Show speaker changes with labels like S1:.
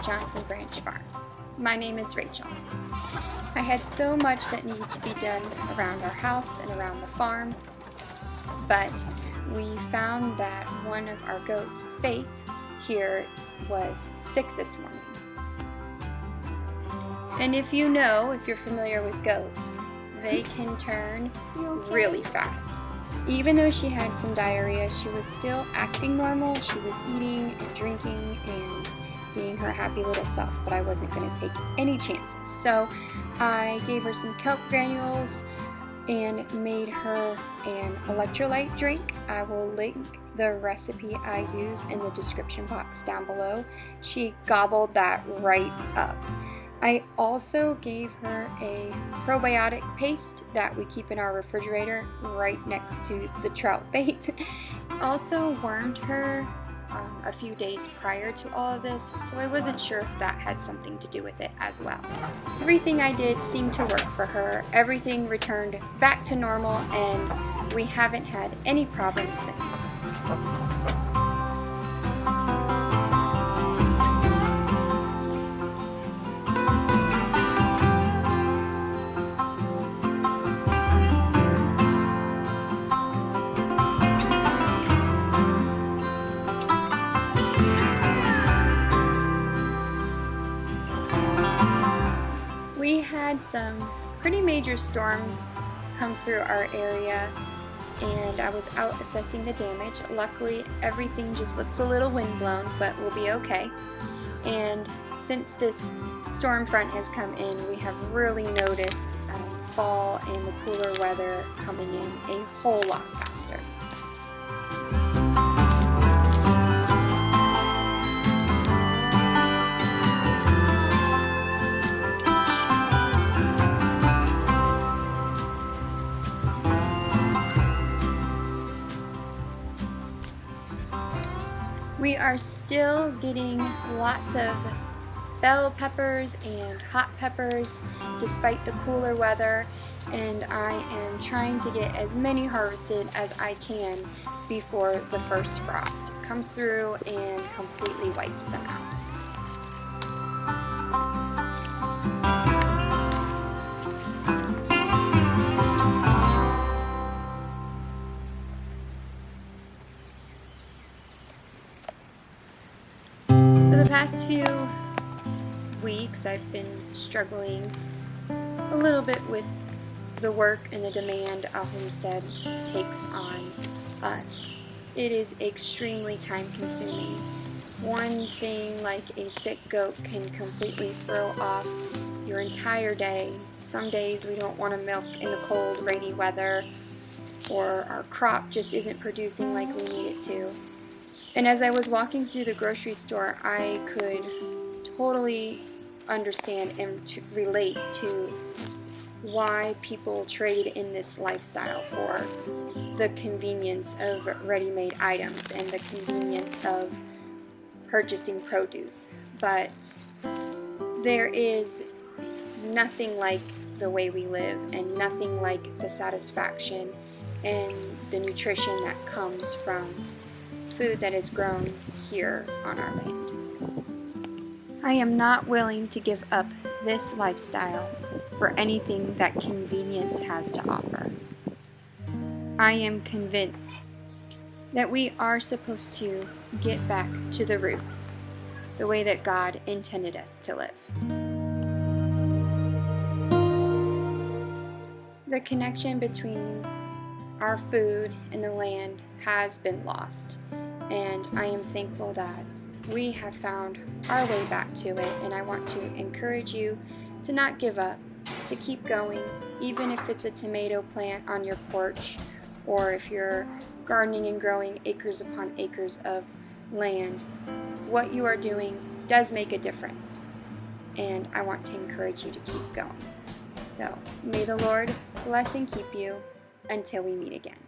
S1: Johnson Branch Farm. My name is Rachel. I had so much that needed to be done around our house and around the farm, but we found that one of our goats, Faith, here was sick this morning. And if you're familiar with goats, they can turn really fast. Even though she had some diarrhea, she was still acting normal. She was eating and drinking and being her happy little self, but I wasn't going to take any chances. So I gave her some kelp granules and made her an electrolyte drink. I will link the recipe I use in the description box down below. She gobbled that right up. I also gave her a probiotic paste that we keep in our refrigerator right next to the trout bait. Also wormed her a few days prior to all of this, so I wasn't sure if that had something to do with it as well. Everything I did seemed to work for her. Everything returned back to normal, and we haven't had any problems since. We had some pretty major storms come through our area, and I was out assessing the damage. Luckily, everything just looks a little windblown, but we'll be okay. And since this storm front has come in, we have really noticed fall and the cooler weather coming in a whole lot faster. We are still getting lots of bell peppers and hot peppers despite the cooler weather, and I am trying to get as many harvested as I can before the first frost comes through and completely wipes them out. For the past few weeks, I've been struggling a little bit with the work and the demand a homestead takes on us. It is extremely time consuming. One thing like a sick goat can completely throw off your entire day. Some days we don't want to milk in the cold, rainy weather, or our crop just isn't producing like we need it to. And as I was walking through the grocery store, I could totally understand and relate to why people traded in this lifestyle for the convenience of ready-made items and the convenience of purchasing produce. But there is nothing like the way we live, and nothing like the satisfaction and the nutrition that comes from food that is grown here on our land. I am not willing to give up this lifestyle for anything that convenience has to offer. I am convinced that we are supposed to get back to the roots, the way that God intended us to live. The connection between our food and the land has been lost, and I am thankful that we have found our way back to it, and I want to encourage you to not give up, to keep going, even if it's a tomato plant on your porch, or if you're gardening and growing acres upon acres of land. What you are doing does make a difference, and I want to encourage you to keep going. So, may the Lord bless and keep you until we meet again.